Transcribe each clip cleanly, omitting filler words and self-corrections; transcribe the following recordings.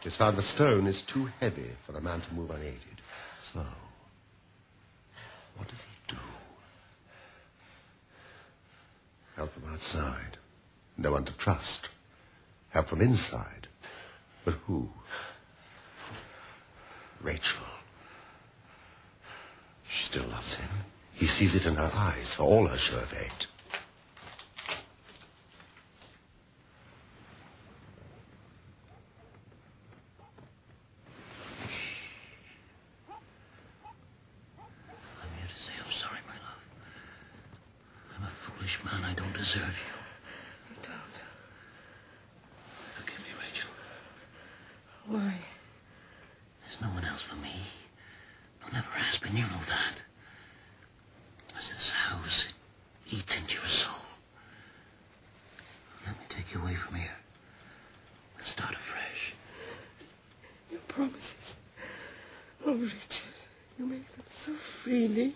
She's found the stone is too heavy for a man to move unaided. So, what does he do? Help from outside. No one to trust. Help from inside. But who? Rachel. She still loves him. He sees it in her eyes, for all her show of hate. I'm here to say I'm sorry, my love. I'm a foolish man. I don't deserve you. You don't. Forgive me, Rachel. Why? There's no one else for me. No, never has been. You know that. There's this house. It eats into your soul. Let me take you away from here. And start afresh. Your promises. Oh, Richard, you make them so freely.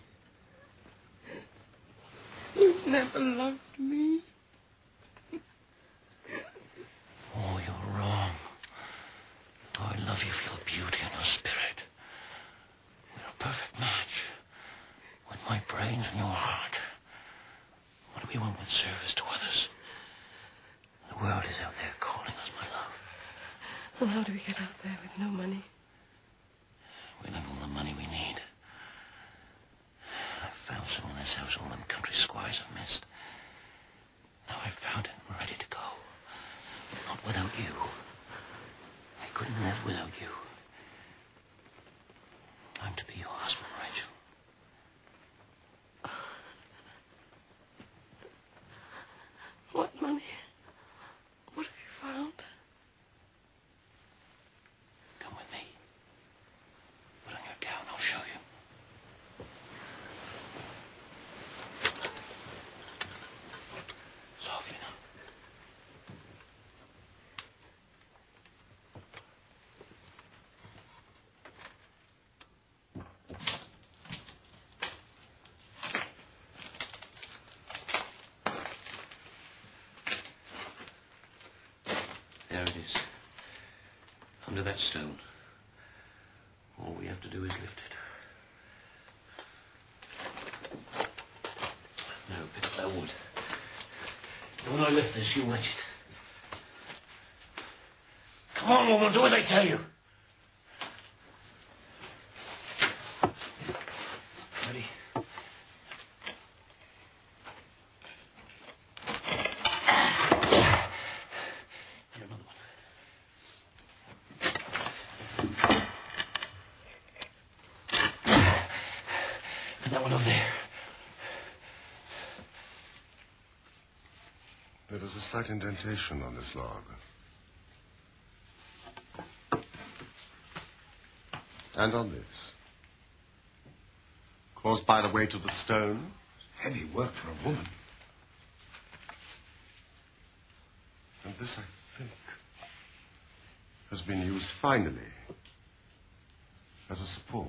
You've never loved me. Oh, you're wrong. Oh, I love you for your beauty and your spirit. We're a perfect match. With my brains and your heart. What do we want with service to others? The world is out there calling us, my love. Well, how do we get out there with no money? We'll have all the money we need. I've found some in this house all them country squires have missed. Now I've found it and we're ready to go. Not without you. I couldn't live without you. I'm to be your husband, Rachel. What money? What have you found? Come with me. Put on your gown, I'll show you. Softly now. There it is. Under that stone. All we have to do is lift it. Now pick up that wood. When I lift this, you wedge it. Come on, woman, do as I tell you. Ready? And another one. And that one over there. There is a slight indentation on this log. And on this. Caused by the weight of the stone. Heavy work for a woman. And this, I think, has been used finally as a support.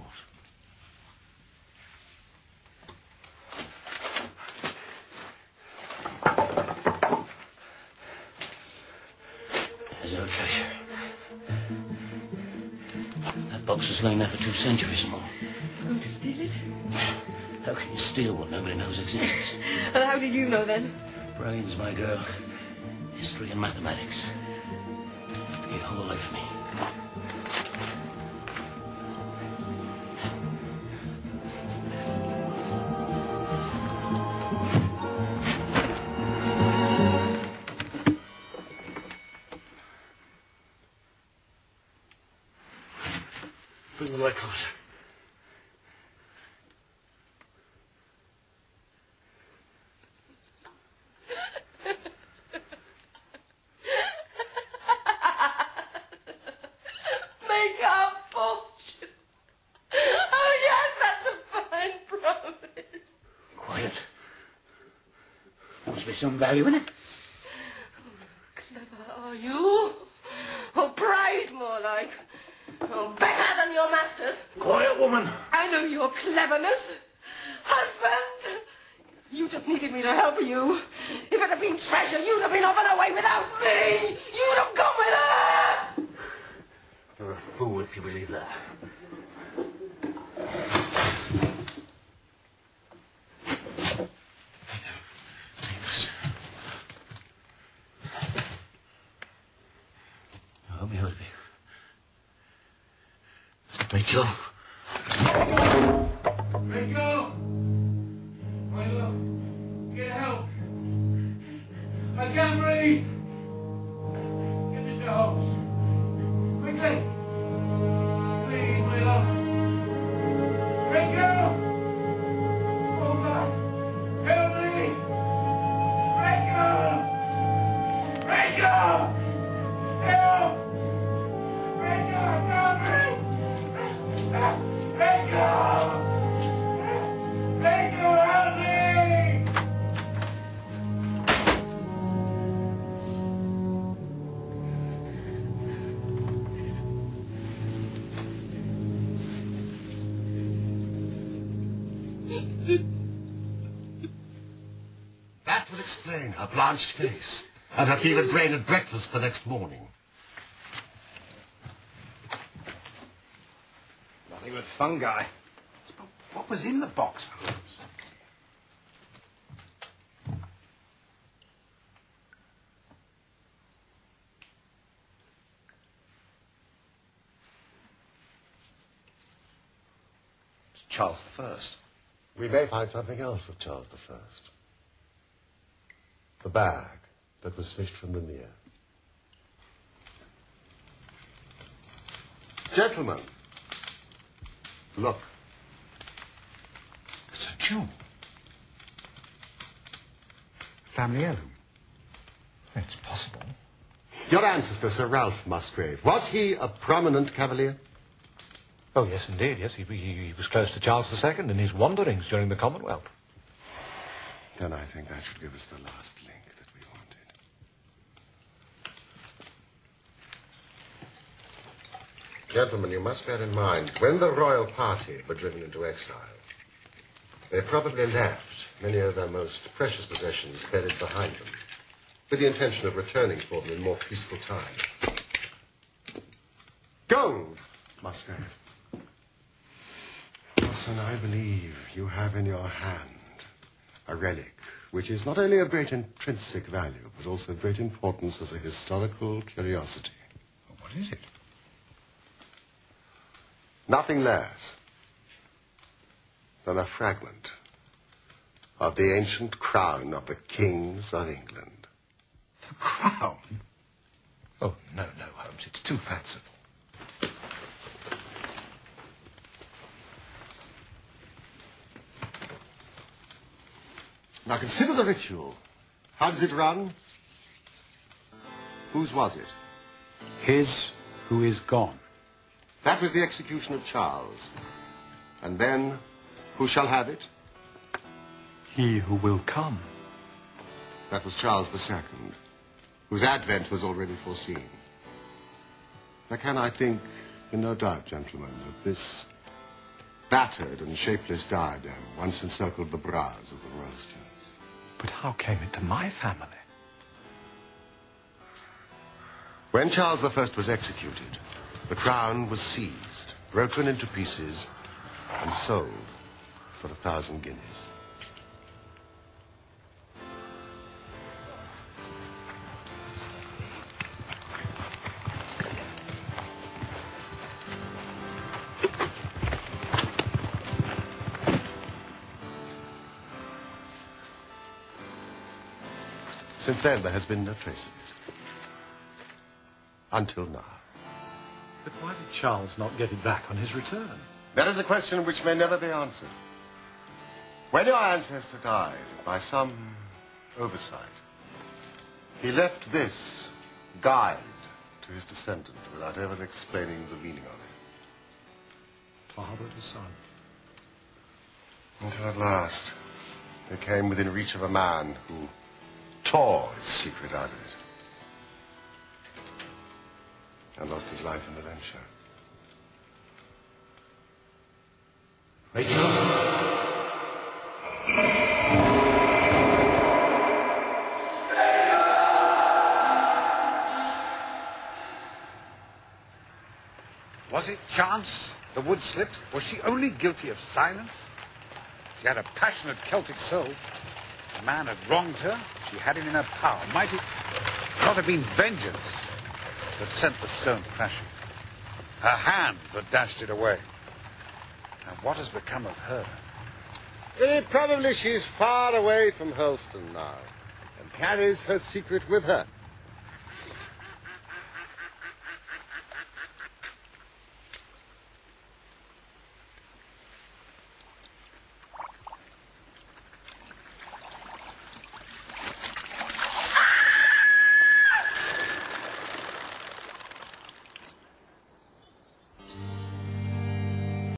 There's our treasure. That box has lain there for 2 centuries or more. Going to steal it? How can you steal what nobody knows exists? And how did you know then? Brains, my girl. History and mathematics. Here, hold the light for me. Bring the light closer. Make our fortune. Oh, yes, that's a fine promise. Quiet. There must be some value in it. Clever are you? Oh, pride more like. Oh, better than your masters. Quiet, woman. I know your cleverness. Husband, you just needed me to help you. If it had been treasure, you'd have been off and away without me. You'd have gone with her. if you believe that. Help me out of here. Rachel. Rachel! My love, get help. I can't breathe. Get Mr. Holmes. Quickly. Please, my love. Rachel! Oh, God. Help me! Rachel! Rachel! Help! Rachel, help me! Rachel! Rachel, help me! That will explain her blanched face and her fevered brain at breakfast the next morning. Nothing but fungi. But what was in the box, Holmes? It's Charles I. We may find something else of Charles I. The bag that was fished from the mere. Gentlemen, look. It's a jewel. Family heirloom. It's possible. Your ancestor, Sir Ralph Musgrave, was he a prominent cavalier? Oh, yes, indeed, yes. He was close to Charles II in his wanderings during the Commonwealth. Then I think that should give us the last link that we wanted. Gentlemen, you must bear in mind, when the royal party were driven into exile, they probably left many of their most precious possessions buried behind them, with the intention of returning for them in more peaceful times. Gold, Musgrave. Watson, I believe you have in your hand a relic which is not only of great intrinsic value, but also of great importance as a historical curiosity. What is it? Nothing less than a fragment of the ancient crown of the kings of England. The crown? Oh, no, Holmes, it's too fanciful. Now consider the ritual. How does it run? Whose was it? His who is gone. That was the execution of Charles. And then, who shall have it? He who will come. That was Charles II, whose advent was already foreseen. Now can I think, in no doubt, gentlemen, that this battered and shapeless diadem once encircled the brows of the royal students. But how came it to my family? When Charles I was executed, the crown was seized, broken into pieces, and sold for 1,000 guineas. Since then, there has been no trace of it. Until now. But why did Charles not get it back on his return? That is a question which may never be answered. When your ancestor died, by some oversight, he left this guide to his descendant without ever explaining the meaning of it. Father to son. Until at last, it came within reach of a man who tore its secret out of it and lost his life in the venture. Rachel? Was it chance the wood slipped? Was she only guilty of silence? She had a passionate Celtic soul. The man had wronged her. She had him in her power. Might it not have been vengeance that sent the stone crashing? Her hand that dashed it away. And what has become of her? Very probably she's far away from Holston now, and carries her secret with her.